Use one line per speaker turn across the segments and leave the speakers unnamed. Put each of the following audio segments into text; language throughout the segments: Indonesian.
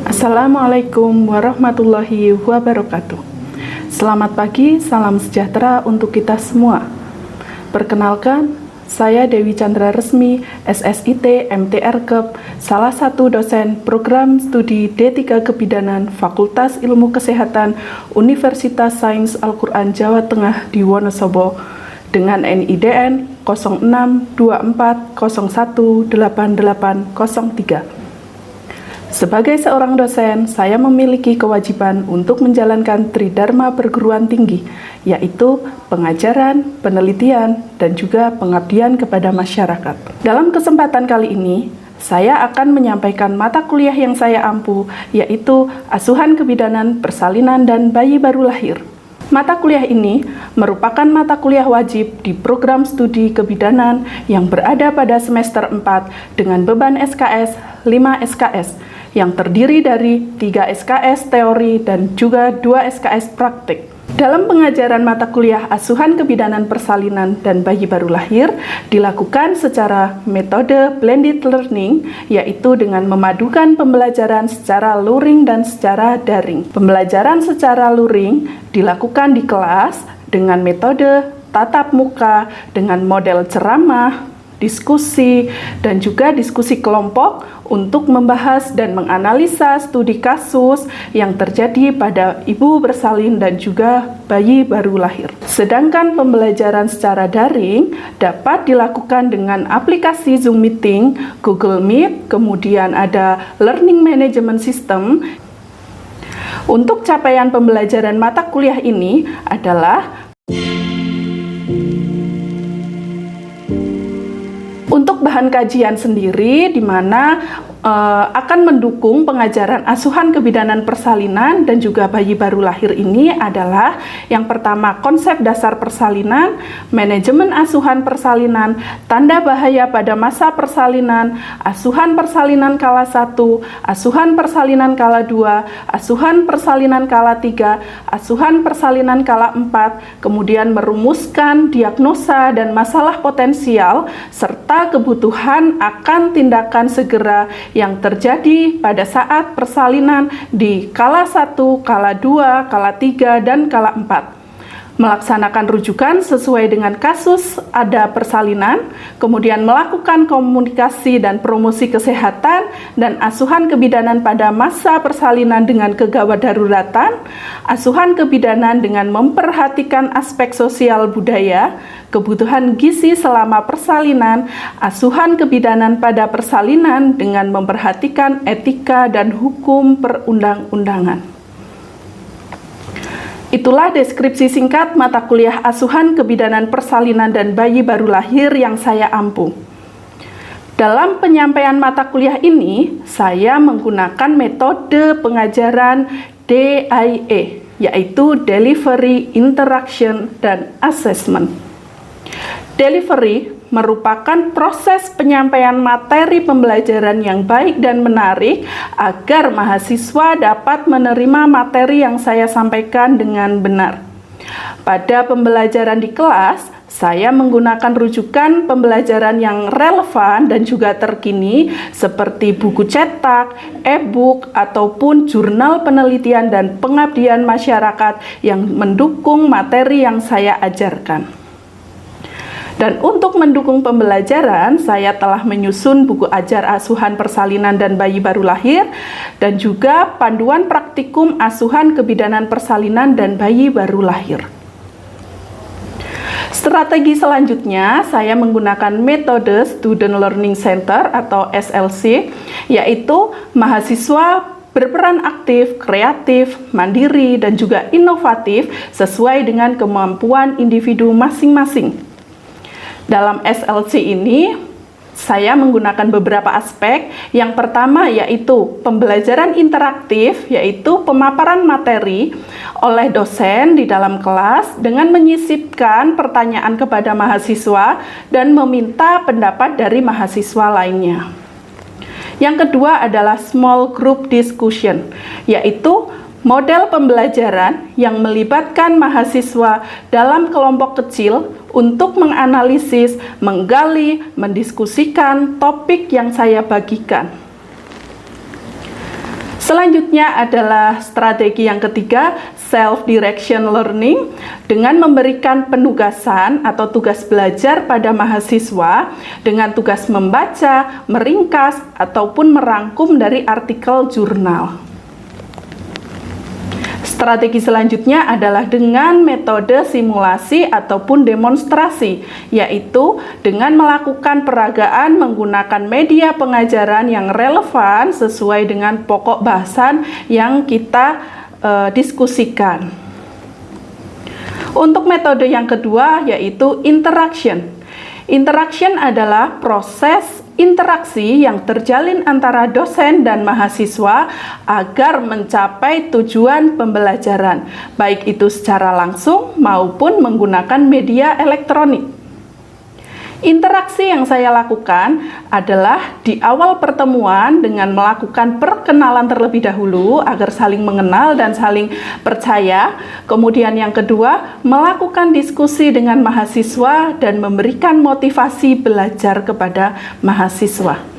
Assalamualaikum warahmatullahi wabarakatuh. Selamat pagi, salam sejahtera untuk kita semua. Perkenalkan, saya Dewi Chandra Resmi, SSIT MTR Kep, salah satu dosen program studi D3 Kebidanan Fakultas Ilmu Kesehatan Universitas Sains Al-Quran Jawa Tengah di Wonosobo dengan NIDN 0624018803. Sebagai seorang dosen, saya memiliki kewajiban untuk menjalankan tridharma perguruan tinggi, yaitu pengajaran, penelitian, dan juga pengabdian kepada masyarakat. Dalam kesempatan kali ini, saya akan menyampaikan mata kuliah yang saya ampu, yaitu Asuhan Kebidanan Persalinan dan Bayi Baru Lahir. Mata kuliah ini merupakan mata kuliah wajib di program studi kebidanan yang berada pada semester 4 dengan beban SKS 5 SKS yang terdiri dari 3 SKS teori dan juga 2 SKS praktik. Dalam pengajaran mata kuliah Asuhan Kebidanan Persalinan dan Bayi Baru Lahir dilakukan secara metode blended learning, yaitu dengan memadukan pembelajaran secara luring dan secara daring. Pembelajaran secara luring dilakukan di kelas dengan metode tatap muka dengan model ceramah, diskusi, dan juga diskusi kelompok untuk membahas dan menganalisa studi kasus yang terjadi pada ibu bersalin dan juga bayi baru lahir. Sedangkan pembelajaran secara daring dapat dilakukan dengan aplikasi Zoom Meeting, Google Meet, kemudian ada Learning Management System. Untuk capaian pembelajaran mata kuliah ini adalah untuk bahan kajian sendiri, di mana akan mendukung pengajaran asuhan kebidanan persalinan dan juga bayi baru lahir ini adalah yang pertama konsep dasar persalinan, manajemen asuhan persalinan, tanda bahaya pada masa persalinan, asuhan persalinan kala 1, asuhan persalinan kala 2, asuhan persalinan kala 3, asuhan persalinan kala 4, kemudian merumuskan diagnosa dan masalah potensial serta kebutuhan akan tindakan segera yang terjadi pada saat persalinan di kala 1, kala 2, kala 3, dan kala 4. Melaksanakan rujukan sesuai dengan kasus ada persalinan, kemudian melakukan komunikasi dan promosi kesehatan dan asuhan kebidanan pada masa persalinan dengan kegawat daruratan, asuhan kebidanan dengan memperhatikan aspek sosial budaya, kebutuhan gizi selama persalinan, asuhan kebidanan pada persalinan dengan memperhatikan etika dan hukum perundang-undangan. Itulah deskripsi singkat mata kuliah Asuhan Kebidanan Persalinan dan Bayi Baru Lahir yang saya ampu. Dalam penyampaian mata kuliah ini, saya menggunakan metode pengajaran DIE, yaitu Delivery, Interaction, dan Assessment. Delivery merupakan proses penyampaian materi pembelajaran yang baik dan menarik agar mahasiswa dapat menerima materi yang saya sampaikan dengan benar. Pada pembelajaran di kelas, saya menggunakan rujukan pembelajaran yang relevan dan juga terkini seperti buku cetak, e-book, ataupun jurnal penelitian dan pengabdian masyarakat yang mendukung materi yang saya ajarkan. Dan untuk mendukung pembelajaran, saya telah menyusun buku ajar asuhan persalinan dan bayi baru lahir, dan juga panduan praktikum asuhan kebidanan persalinan dan bayi baru lahir. Strategi selanjutnya, saya menggunakan metode Student Learning Center atau SLC, yaitu mahasiswa berperan aktif, kreatif, mandiri, dan juga inovatif sesuai dengan kemampuan individu masing-masing. Dalam SLC ini, saya menggunakan beberapa aspek. Yang pertama yaitu pembelajaran interaktif, yaitu pemaparan materi oleh dosen di dalam kelas dengan menyisipkan pertanyaan kepada mahasiswa dan meminta pendapat dari mahasiswa lainnya. Yang kedua adalah small group discussion, yaitu model pembelajaran yang melibatkan mahasiswa dalam kelompok kecil untuk menganalisis, menggali, mendiskusikan topik yang saya bagikan. Selanjutnya adalah strategi yang ketiga, self-direction learning, dengan memberikan penugasan atau tugas belajar pada mahasiswa dengan tugas membaca, meringkas, ataupun merangkum dari artikel jurnal. Strategi selanjutnya adalah dengan metode simulasi ataupun demonstrasi, yaitu dengan melakukan peragaan menggunakan media pengajaran yang relevan sesuai dengan pokok bahasan yang kita diskusikan. Untuk metode yang kedua yaitu interaction. Interaction adalah proses interaksi yang terjalin antara dosen dan mahasiswa agar mencapai tujuan pembelajaran, baik itu secara langsung maupun menggunakan media elektronik. Interaksi yang saya lakukan adalah di awal pertemuan dengan melakukan perkenalan terlebih dahulu agar saling mengenal dan saling percaya. Kemudian yang kedua, melakukan diskusi dengan mahasiswa dan memberikan motivasi belajar kepada mahasiswa.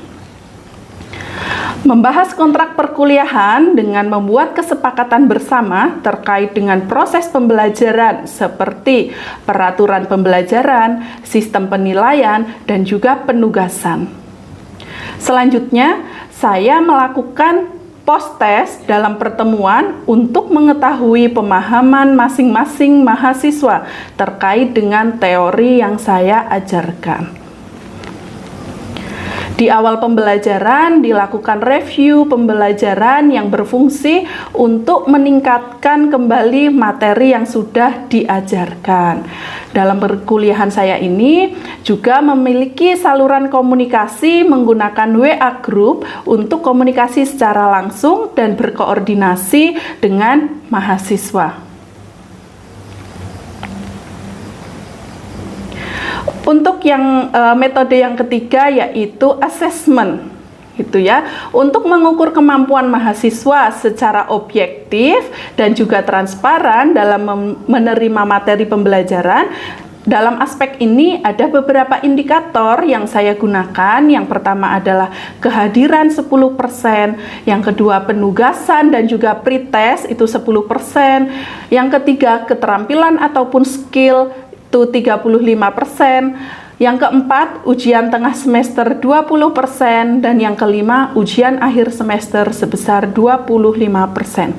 Membahas kontrak perkuliahan dengan membuat kesepakatan bersama terkait dengan proses pembelajaran seperti peraturan pembelajaran, sistem penilaian, dan juga penugasan. Selanjutnya, saya melakukan post-test dalam pertemuan untuk mengetahui pemahaman masing-masing mahasiswa terkait dengan teori yang saya ajarkan. Di awal pembelajaran dilakukan review pembelajaran yang berfungsi untuk meningkatkan kembali materi yang sudah diajarkan. Dalam perkuliahan saya ini juga memiliki saluran komunikasi menggunakan WA Group untuk komunikasi secara langsung dan berkoordinasi dengan mahasiswa. Untuk yang metode yang ketiga yaitu assessment, gitu ya, untuk mengukur kemampuan mahasiswa secara objektif dan juga transparan dalam menerima materi pembelajaran. Dalam aspek ini ada beberapa indikator yang saya gunakan. Yang pertama adalah kehadiran 10%, yang kedua penugasan dan juga pretest itu 10%, yang ketiga keterampilan ataupun skill itu 35%, yang keempat ujian tengah semester 20%, dan yang kelima ujian akhir semester sebesar 25%.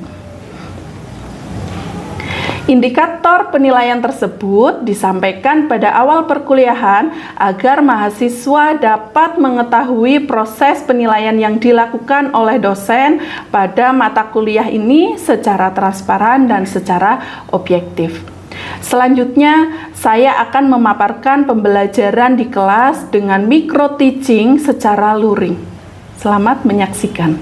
Indikator penilaian tersebut disampaikan pada awal perkuliahan agar mahasiswa dapat mengetahui proses penilaian yang dilakukan oleh dosen pada mata kuliah ini secara transparan dan secara objektif. Selanjutnya, saya akan memaparkan pembelajaran di kelas dengan micro teaching secara luring. Selamat menyaksikan.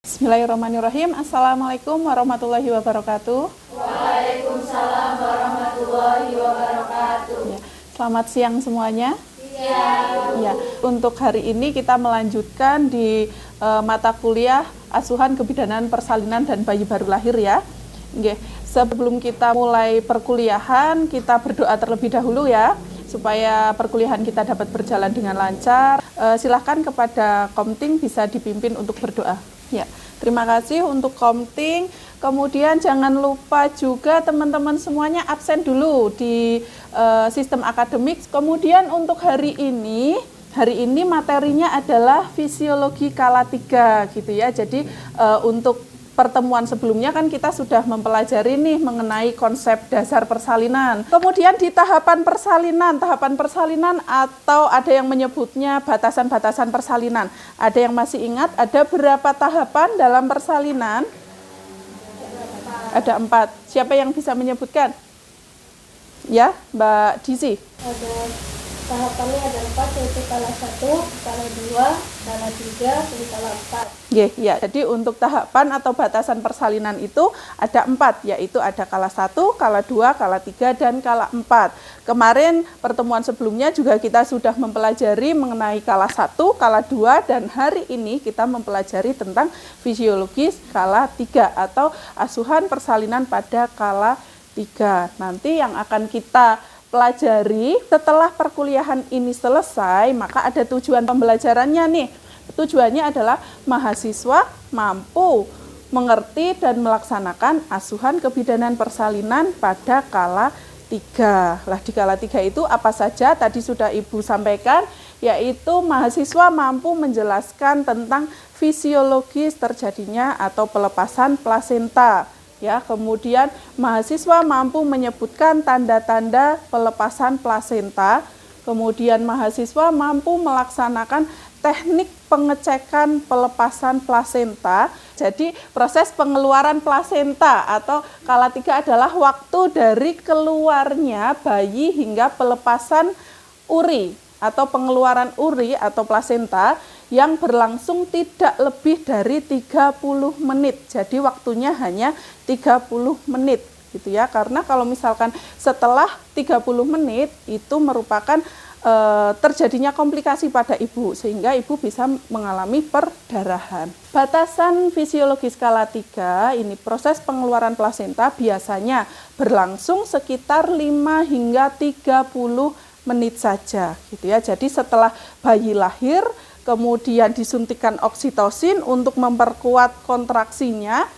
Bismillahirrahmanirrahim. Assalamualaikum warahmatullahi wabarakatuh.
Waalaikumsalam warahmatullahi wabarakatuh.
Ya, selamat siang semuanya. Ya, untuk hari ini kita melanjutkan di mata kuliah Asuhan Kebidanan Persalinan dan Bayi Baru Lahir ya. Oke. Sebelum kita mulai perkuliahan, kita berdoa terlebih dahulu ya, supaya perkuliahan kita dapat berjalan dengan lancar. Silahkan kepada Komting bisa dipimpin untuk berdoa. Ya, terima kasih untuk Komting. Kemudian jangan lupa juga teman-teman semuanya absen dulu di sistem akademik. Kemudian untuk hari ini materinya adalah fisiologi kala 3 gitu ya. Jadi untuk pertemuan sebelumnya kan kita sudah mempelajari nih mengenai konsep dasar persalinan. Kemudian di tahapan persalinan atau ada yang menyebutnya batasan-batasan persalinan. Ada yang masih ingat ada berapa tahapan dalam persalinan? Ada 4. Siapa yang bisa menyebutkan? Ya, Mbak Dizi.
Ada Tahapannya ada 4, yaitu kala 1, kala 2, kala 3, dan kala 4.
Ya, jadi untuk tahapan atau batasan persalinan itu ada 4, yaitu ada kala 1, kala 2, kala 3, dan kala 4. Kemarin pertemuan sebelumnya juga kita sudah mempelajari mengenai kala 1, kala 2, dan hari ini kita mempelajari tentang fisiologi kala 3 atau asuhan persalinan pada kala 3. Nanti yang akan kita pelajari setelah perkuliahan ini selesai, maka ada tujuan pembelajarannya nih. Tujuannya adalah mahasiswa mampu mengerti dan melaksanakan asuhan kebidanan persalinan pada kala 3. Lah di kala 3 itu apa saja? Tadi sudah Ibu sampaikan, yaitu mahasiswa mampu menjelaskan tentang fisiologis terjadinya atau pelepasan plasenta. Ya, kemudian mahasiswa mampu menyebutkan tanda-tanda pelepasan plasenta. Kemudian mahasiswa mampu melaksanakan teknik pengecekan pelepasan plasenta. Jadi proses pengeluaran plasenta atau kala 3 adalah waktu dari keluarnya bayi hingga pelepasan uri atau pengeluaran uri atau plasenta yang berlangsung tidak lebih dari 30 menit. Jadi waktunya hanya 30 menit gitu ya. Karena kalau misalkan setelah 30 menit itu merupakan terjadinya komplikasi pada ibu sehingga ibu bisa mengalami perdarahan. Batasan fisiologis skala 3 ini proses pengeluaran plasenta biasanya berlangsung sekitar 5 hingga 30 menit saja gitu ya. Jadi setelah bayi lahir kemudian disuntikan oksitosin untuk memperkuat kontraksinya,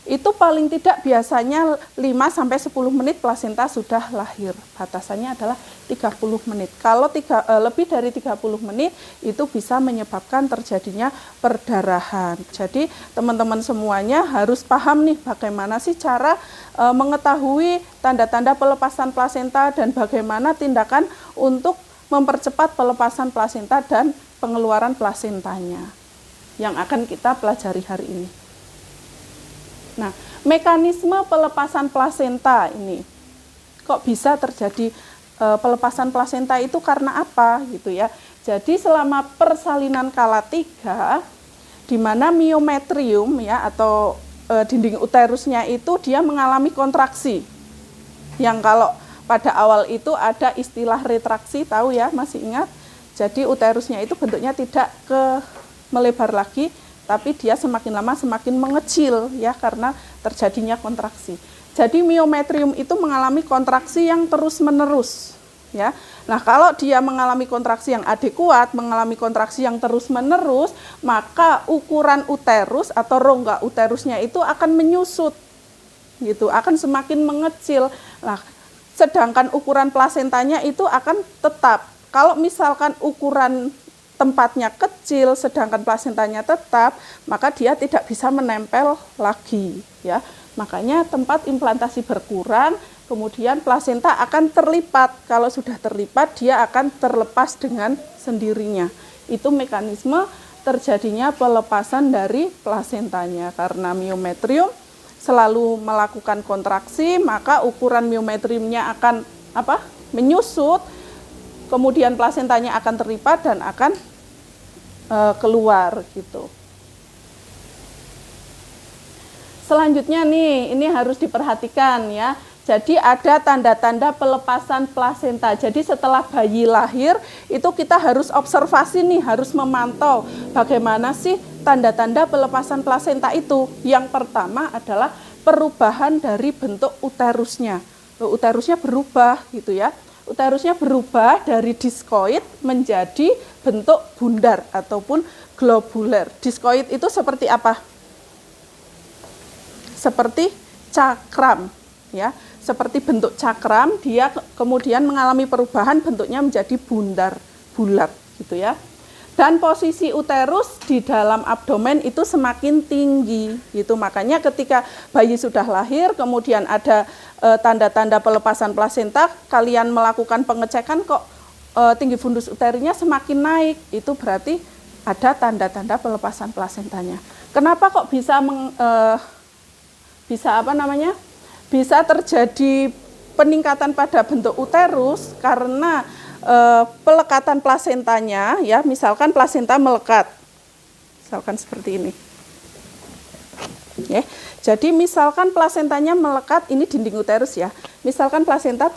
itu paling tidak biasanya 5-10 menit plasenta sudah lahir. Batasannya adalah 30 menit. Kalau lebih dari 30 menit itu bisa menyebabkan terjadinya perdarahan. Jadi teman-teman semuanya harus paham nih bagaimana sih cara mengetahui tanda-tanda pelepasan plasenta dan bagaimana tindakan untuk mempercepat pelepasan plasenta dan pengeluaran plasentanya yang akan kita pelajari hari ini. Nah, mekanisme pelepasan plasenta ini kok bisa terjadi pelepasan plasenta itu karena apa gitu ya. Jadi selama persalinan kala 3 di mana miometrium ya atau dinding uterusnya itu dia mengalami kontraksi. Yang kalau pada awal itu ada istilah retraksi, tahu ya, masih ingat? Jadi uterusnya itu bentuknya tidak melebar lagi, tapi dia semakin lama semakin mengecil ya karena terjadinya kontraksi. Jadi miometrium itu mengalami kontraksi yang terus-menerus ya. Nah, kalau dia mengalami kontraksi yang adekuat, mengalami kontraksi yang terus-menerus, maka ukuran uterus atau rongga uterusnya itu akan menyusut. Gitu, akan semakin mengecil. Nah, sedangkan ukuran plasentanya itu akan tetap. Kalau misalkan ukuran tempatnya kecil sedangkan plasentanya tetap, maka dia tidak bisa menempel lagi ya. Makanya tempat implantasi berkurang, kemudian plasenta akan terlipat. Kalau sudah terlipat dia akan terlepas dengan sendirinya. Itu mekanisme terjadinya pelepasan dari plasentanya karena miometrium selalu melakukan kontraksi, maka ukuran miometriumnya akan menyusut, kemudian plasentanya akan terlipat dan akan keluar gitu. Selanjutnya nih, ini harus diperhatikan ya. Jadi ada tanda-tanda pelepasan plasenta. Jadi setelah bayi lahir itu kita harus observasi nih, harus memantau bagaimana sih tanda-tanda pelepasan plasenta itu. Yang pertama adalah perubahan dari bentuk uterusnya. Uterusnya berubah gitu ya. Uterusnya berubah dari diskoid menjadi bentuk bundar ataupun globuler. Diskoid itu seperti apa? Seperti cakram ya. Seperti bentuk cakram, dia kemudian mengalami perubahan bentuknya menjadi bundar, bulat gitu ya. Dan posisi uterus di dalam abdomen itu semakin tinggi gitu. Makanya ketika bayi sudah lahir kemudian ada tanda-tanda pelepasan plasenta, kalian melakukan pengecekan kok tinggi fundus uterinya semakin naik, itu berarti ada tanda-tanda pelepasan plasentanya. Kenapa kok bisa terjadi peningkatan pada bentuk uterus? Karena pelekatan plasentanya, ya, misalkan plasenta melekat, misalkan seperti ini. Ya, jadi misalkan plasentanya melekat, ini dinding uterus ya. Misalkan plasenta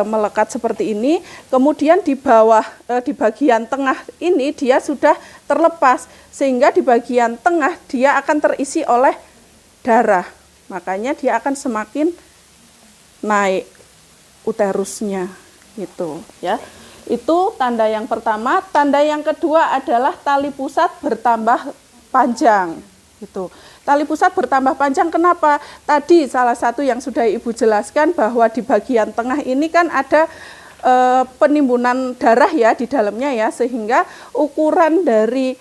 melekat seperti ini, kemudian di bawah, di bagian tengah ini dia sudah terlepas, sehingga di bagian tengah dia akan terisi oleh darah. Makanya dia akan semakin naik uterusnya, gitu ya. Itu tanda yang pertama. Tanda yang kedua adalah tali pusat bertambah panjang, gitu. Tali pusat bertambah panjang kenapa? Tadi salah satu yang sudah Ibu jelaskan bahwa di bagian tengah ini kan ada penimbunan darah ya di dalamnya ya, sehingga ukuran dari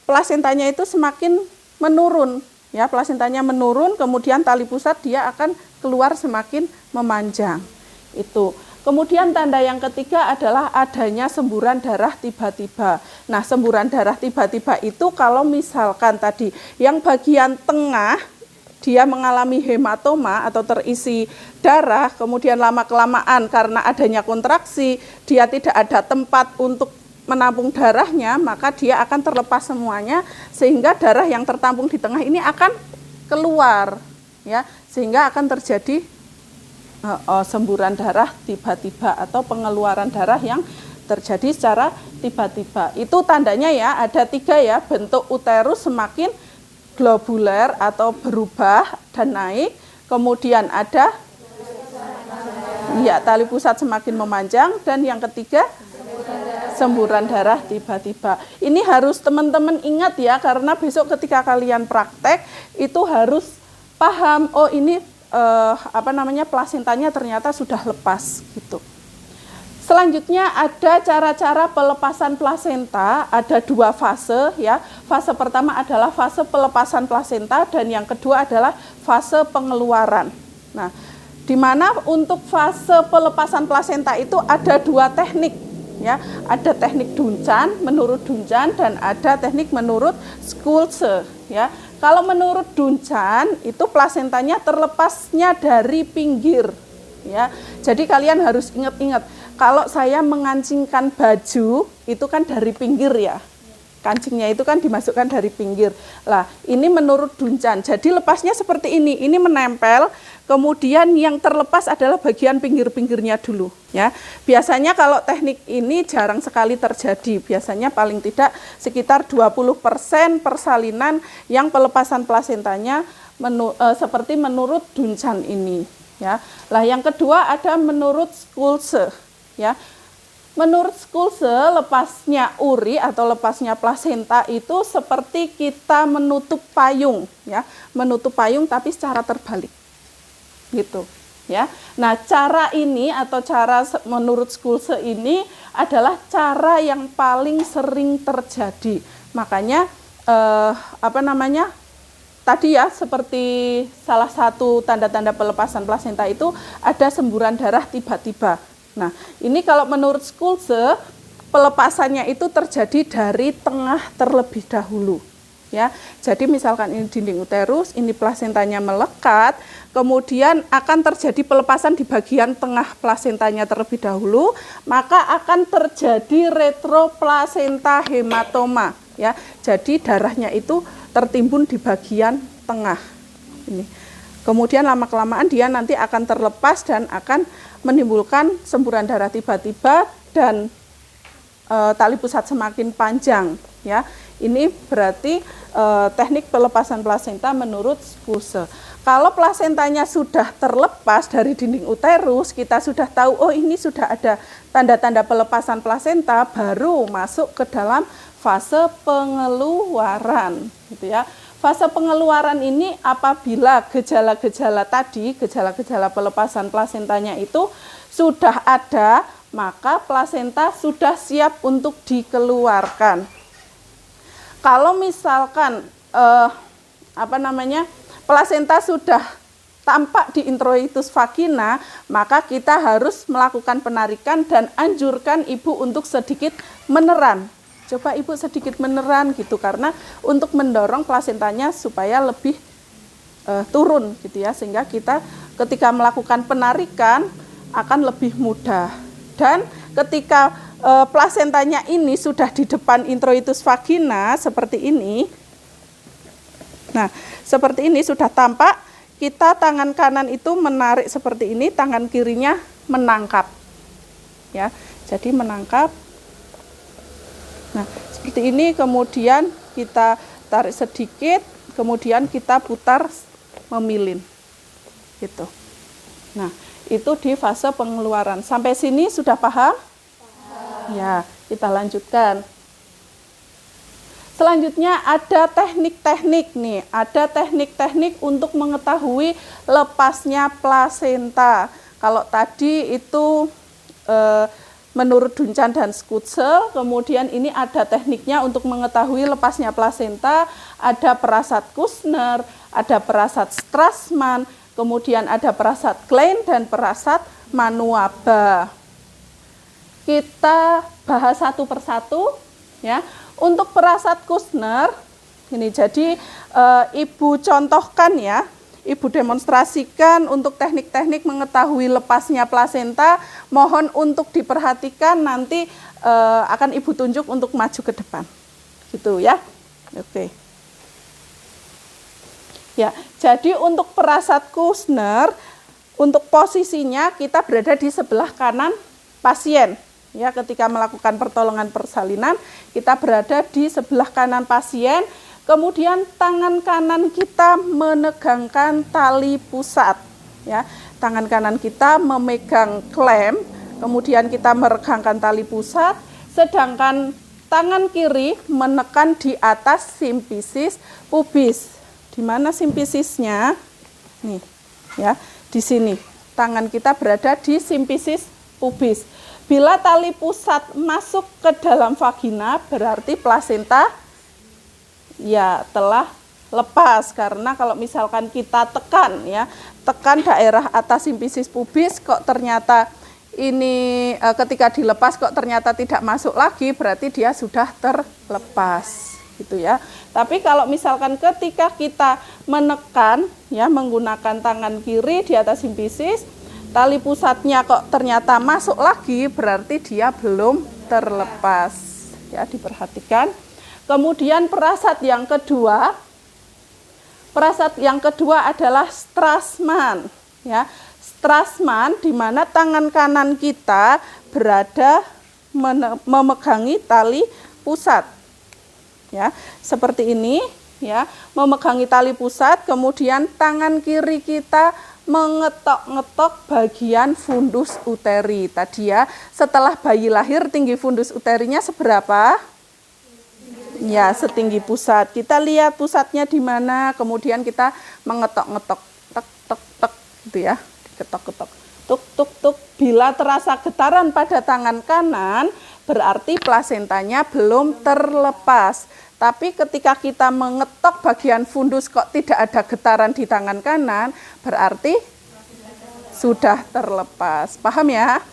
plasentanya itu semakin menurun ya, plasentanya menurun, kemudian tali pusat dia akan keluar semakin memanjang. Itu. Kemudian tanda yang ketiga adalah adanya semburan darah tiba-tiba. Nah, semburan darah tiba-tiba itu kalau misalkan tadi yang bagian tengah dia mengalami hematoma atau terisi darah, kemudian lama-kelamaan karena adanya kontraksi, dia tidak ada tempat untuk menampung darahnya, maka dia akan terlepas semuanya, sehingga darah yang tertampung di tengah ini akan keluar, ya, sehingga akan terjadi semburan darah tiba-tiba atau pengeluaran darah yang terjadi secara tiba-tiba. Itu tandanya ya, ada 3 ya, bentuk uterus semakin globuler atau berubah dan naik, kemudian ada ya tali pusat semakin memanjang, dan yang ketiga semburan darah tiba-tiba. Ini harus teman-teman ingat ya, karena besok ketika kalian praktek itu harus paham, oh ini plasentanya ternyata sudah lepas gitu. Selanjutnya ada cara-cara pelepasan plasenta, ada 2 fase ya. Fase pertama adalah fase pelepasan plasenta dan yang kedua adalah fase pengeluaran. Nah, di mana untuk fase pelepasan plasenta itu ada 2 teknik ya. Ada teknik Duncan menurut Duncan dan ada teknik menurut Schulze ya. Kalau menurut Duncan itu plasentanya terlepasnya dari pinggir ya. Jadi kalian harus ingat-ingat, kalau saya mengancingkan baju itu kan dari pinggir ya. Kancingnya itu kan dimasukkan dari pinggir. Lah, ini menurut Duncan. Jadi lepasnya seperti ini menempel, kemudian yang terlepas adalah bagian pinggir-pinggirnya dulu ya. Biasanya kalau teknik ini jarang sekali terjadi. Biasanya paling tidak sekitar 20% persalinan yang pelepasan plasentanya seperti menurut Duncan ini ya. Lah, yang kedua ada menurut Schulze ya. Menurut Schulze, lepasnya uri atau lepasnya plasenta itu seperti kita menutup payung ya, menutup payung tapi secara terbalik. Gitu ya. Nah, cara ini atau cara menurut Schulze ini adalah cara yang paling sering terjadi. Makanya tadi ya, seperti salah satu tanda-tanda pelepasan plasenta itu ada semburan darah tiba-tiba. Nah, ini kalau menurut Schulze, pelepasannya itu terjadi dari tengah terlebih dahulu. Ya, jadi misalkan ini dinding uterus, ini plasentanya melekat, kemudian akan terjadi pelepasan di bagian tengah plasentanya terlebih dahulu, maka akan terjadi retroplasenta hematoma. Ya, jadi darahnya itu tertimbun di bagian tengah. Ini. Kemudian lama-kelamaan dia nanti akan terlepas dan akan menimbulkan semburan darah tiba-tiba dan tali pusat semakin panjang ya. Ini berarti teknik pelepasan plasenta menurut Schulze. Kalau plasentanya sudah terlepas dari dinding uterus, kita sudah tahu oh ini sudah ada tanda-tanda pelepasan plasenta, baru masuk ke dalam fase pengeluaran gitu ya. Fase pengeluaran ini apabila gejala-gejala tadi, gejala-gejala pelepasan plasentanya itu sudah ada, maka plasenta sudah siap untuk dikeluarkan. Kalau misalkan plasenta sudah tampak di introitus vagina, maka kita harus melakukan penarikan dan anjurkan ibu untuk sedikit meneran. Coba ibu sedikit meneran gitu, karena untuk mendorong plasentanya supaya lebih turun gitu ya, sehingga kita ketika melakukan penarikan akan lebih mudah. Dan ketika plasentanya ini sudah di depan introitus vagina seperti ini. Nah, seperti ini sudah tampak, kita tangan kanan itu menarik seperti ini, tangan kirinya menangkap. Ya, jadi menangkap. Nah, seperti ini, kemudian kita tarik sedikit, kemudian kita putar memilin. Gitu. Nah, itu di fase pengeluaran. Sampai sini sudah paham? Ya, kita lanjutkan. Selanjutnya ada teknik-teknik nih. Ada teknik-teknik untuk mengetahui lepasnya plasenta. Kalau tadi itu menurut Duncan dan Schutzel, kemudian ini ada tekniknya untuk mengetahui lepasnya plasenta. Ada perasat Kushner, ada perasat Strassman, kemudian ada perasat Klein dan perasat Manuaba. Kita bahas satu persatu ya. Untuk perasat Kushner ini, jadi Ibu contohkan ya, Ibu demonstrasikan untuk teknik-teknik mengetahui lepasnya plasenta. Mohon untuk diperhatikan, nanti akan Ibu tunjuk untuk maju ke depan. Gitu ya. Oke. Ya, jadi untuk perasat Kushner, untuk posisinya kita berada di sebelah kanan pasien. Ya, ketika melakukan pertolongan persalinan, kita berada di sebelah kanan pasien. Kemudian tangan kanan kita menegangkan tali pusat. Ya, tangan kanan kita memegang klem, kemudian kita meregangkan tali pusat, sedangkan tangan kiri menekan di atas simfisis pubis. Di mana simfisisnya? Nih, ya, di sini. Tangan kita berada di simfisis pubis. Bila tali pusat masuk ke dalam vagina, berarti plasenta ya telah lepas. Karena kalau misalkan kita tekan ya, tekan daerah atas simfisis pubis, kok ternyata ini ketika dilepas kok ternyata tidak masuk lagi, berarti dia sudah terlepas. Gitu ya. Tapi kalau misalkan ketika kita menekan ya menggunakan tangan kiri di atas simfisis, tali pusatnya kok ternyata masuk lagi, berarti dia belum terlepas. Ya, diperhatikan. Kemudian perasat yang kedua adalah Strassman. Ya, Strassman di mana tangan kanan kita berada memegangi tali pusat. Ya, seperti ini. Ya, memegangi tali pusat, kemudian tangan kiri kita mengetok-ngetok bagian fundus uteri. Tadi ya, setelah bayi lahir tinggi fundus uterinya seberapa? Ya, setinggi pusat. Kita lihat pusatnya di mana, kemudian kita mengetok-ngetok, tek tek tek gitu ya, diketok-ketok. Tuk tuk tuk. Bila terasa getaran pada tangan kanan, berarti plasentanya belum terlepas. Tapi ketika kita mengetok bagian fundus kok tidak ada getaran di tangan kanan, berarti sudah terlepas. Paham ya?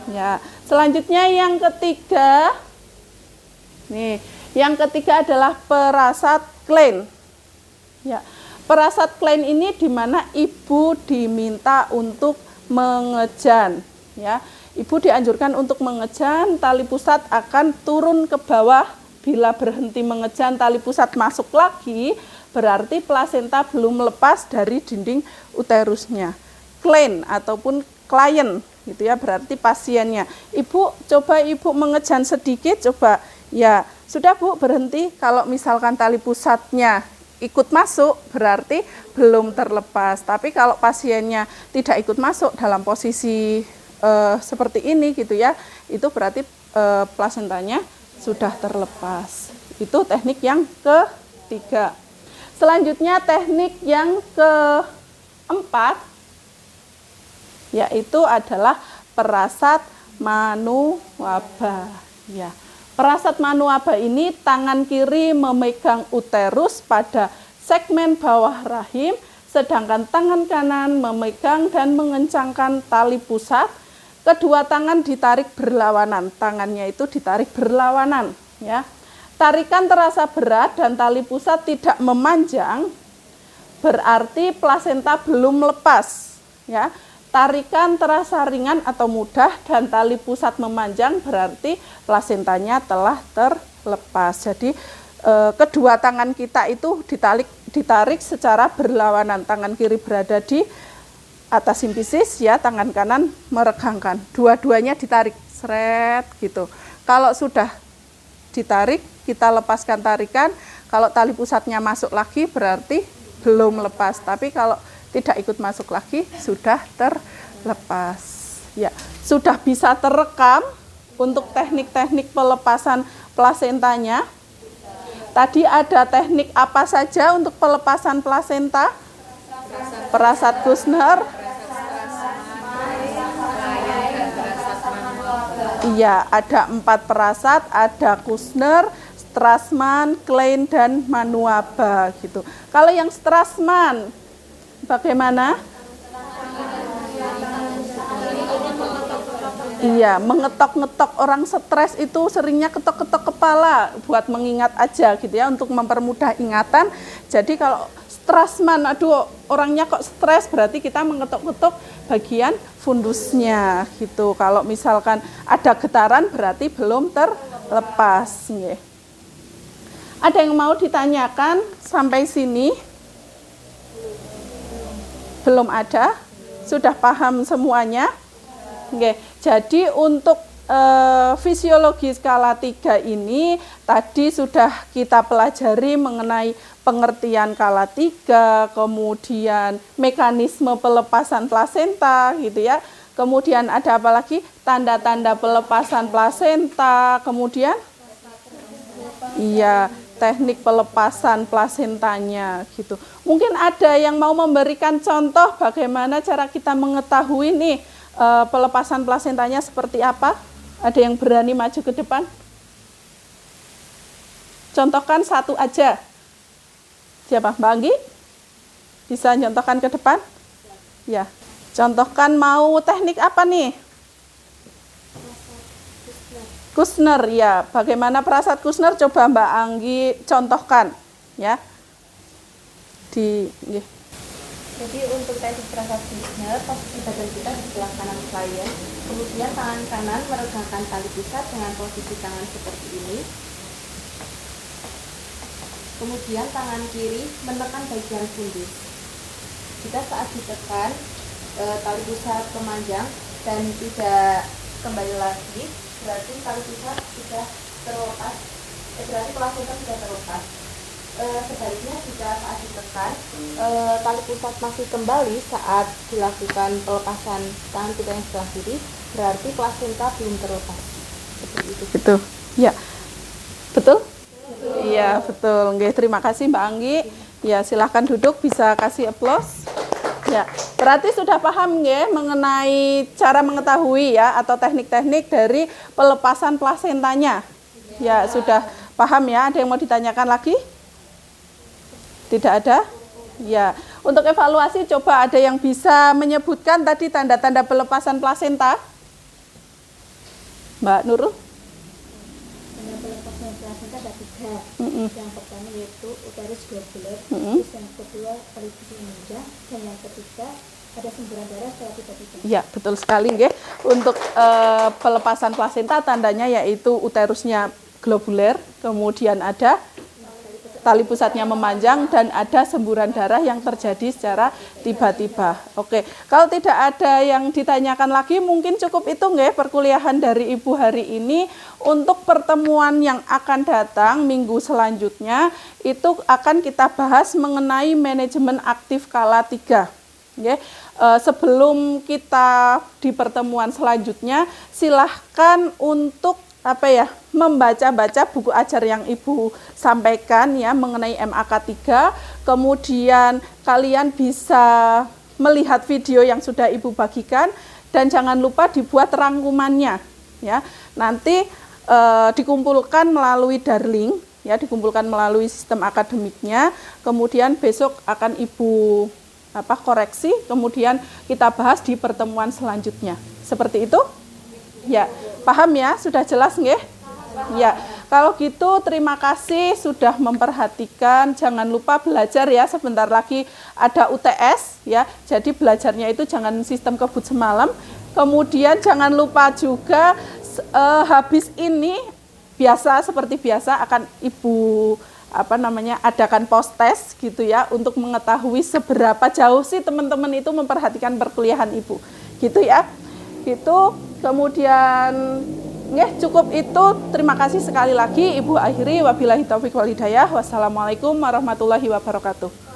Ya. Selanjutnya yang ketiga. Nih, yang ketiga adalah perasat Klein. Ya. Perasat Klein ini di mana ibu diminta untuk mengejan, ya. Ibu dianjurkan untuk mengejan, tali pusat akan turun ke bawah. Bila berhenti mengejan, tali pusat masuk lagi, berarti plasenta belum lepas dari dinding uterusnya. Klein ataupun klien, gitu ya, berarti pasiennya. Ibu, coba ibu mengejan sedikit, coba. Ya, sudah Bu, berhenti. Kalau misalkan tali pusatnya ikut masuk, berarti belum terlepas. Tapi kalau pasiennya tidak ikut masuk dalam posisi seperti ini, gitu ya, itu berarti plasentanya sudah terlepas. Itu teknik yang ketiga. Selanjutnya teknik yang keempat, yaitu adalah perasat Manuaba. Ya. Perasat Manuaba ini tangan kiri memegang uterus pada segmen bawah rahim, sedangkan tangan kanan memegang dan mengencangkan tali pusat. Kedua tangan ditarik berlawanan, tangannya itu ditarik berlawanan, ya. Tarikan terasa berat dan tali pusat tidak memanjang, berarti plasenta belum lepas, ya. tarikan terasa ringan atau mudah dan tali pusat memanjang, berarti plasentanya telah terlepas. Jadi kedua tangan kita itu ditarik secara berlawanan. Tangan kiri berada di atas simfisis, ya, tangan kanan meregangkan. Dua-duanya ditarik, seret gitu. Kalau sudah ditarik, kita lepaskan tarikan. Kalau tali pusatnya masuk lagi berarti belum lepas. Tapi kalau tidak ikut masuk lagi sudah terlepas. Ya, sudah bisa terekam untuk teknik-teknik pelepasan plasentanya. Tadi ada teknik apa saja untuk pelepasan plasenta? Perasat Kushner. Iya, ada 4 perasat, ada Kushner, Strassman, Klein, dan Manuaba gitu. Kalau yang Strassman bagaimana? Iya, mengetok-ngetok. Orang stres itu seringnya ketok-ketok kepala buat mengingat aja gitu ya, untuk mempermudah ingatan. Jadi kalau Strassman, aduh orangnya kok stres, berarti kita mengetok-ketok bagian fundusnya gitu. Kalau misalkan ada getaran berarti belum terlepas. Ada yang mau ditanyakan sampai sini? Belum ada? Sudah paham semuanya? Oke, jadi untuk fisiologi skala 3 ini tadi sudah kita pelajari mengenai pengertian skala 3, kemudian mekanisme pelepasan plasenta gitu ya. Kemudian ada apa lagi? Tanda-tanda pelepasan plasenta, kemudian iya, teknik pelepasan plasentanya gitu. Mungkin ada yang mau memberikan contoh bagaimana cara kita mengetahui nih pelepasan plasentanya seperti apa? Ada yang berani maju ke depan? Contohkan satu aja. Siapa? Mbak Anggi? Bisa contohkan ke depan? Ya. Contohkan mau teknik apa nih? Kushner, ya. Bagaimana perasat Kushner? Coba Mbak Anggi contohkan, ya.
Jadi untuk teknik perasat Kushner, posisi badan kita di sebelah kanan klien, kemudian tangan kanan meregangkan tali pusat dengan posisi tangan seperti ini. Kemudian tangan kiri menekan bagian fundus. Jika saat ditekan, tali pusat memanjang dan tidak kembali lagi, berarti tali pusat sudah terlepas, berarti plasenta sudah terlepas. Sebaliknya jika saat ditekan, tali pusat masih kembali saat dilakukan pelepasan tangan kita yang sebelah kiri, berarti plasenta belum terlepas. Seperti itu.
Gitu. Ya. Betul? Iya, betul. Oke, terima kasih Mbak Anggi. Ya, silahkan duduk, bisa kasih aplaus. Ya, berarti sudah paham ya mengenai cara mengetahui ya atau teknik-teknik dari pelepasan plasentanya. Ya, sudah paham ya. Ada yang mau ditanyakan lagi? Tidak ada? Ya, untuk evaluasi coba ada yang bisa menyebutkan tadi tanda-tanda pelepasan plasenta? Mbak Nurul?
Tanda pelepasnya plasenta ada 3. Yang pertama yaitu uterus globuler, terus yang kedua tali pusat memanjang, dan yang ketiga ada semburan darah secara tiba-tiba.
Ya, betul sekali nggih. Untuk pelepasan plasenta tandanya yaitu uterusnya globuler, kemudian ada tali pusatnya memanjang dan ada semburan darah yang terjadi secara tiba-tiba. Oke, kalau tidak ada yang ditanyakan lagi, mungkin cukup itu nggih perkuliahan dari Ibu hari ini. Untuk pertemuan yang akan datang minggu selanjutnya itu akan kita bahas mengenai manajemen aktif skala 3. Oke. Sebelum kita di pertemuan selanjutnya, silahkan untuk membaca-baca buku ajar yang Ibu sampaikan ya mengenai MAK 3, kemudian kalian bisa melihat video yang sudah Ibu bagikan dan jangan lupa dibuat rangkumannya ya. Nanti dikumpulkan melalui Darling ya, dikumpulkan melalui sistem akademiknya, kemudian besok akan Ibu koreksi, kemudian kita bahas di pertemuan selanjutnya. Seperti itu? Ya, paham ya? Sudah jelas nggih? Ya. Kalau gitu terima kasih sudah memperhatikan. Jangan lupa belajar ya, sebentar lagi ada UTS ya. Jadi belajarnya itu jangan sistem kebut semalam. Kemudian jangan lupa juga habis ini seperti biasa akan Ibu adakan post test gitu ya, untuk mengetahui seberapa jauh sih teman-teman itu memperhatikan perkuliahan Ibu. Gitu ya. Gitu. Kemudian cukup itu. Terima kasih sekali lagi Ibu akhiri. Wabillahi taufiq wal hidayah. Wassalamualaikum warahmatullahi wabarakatuh.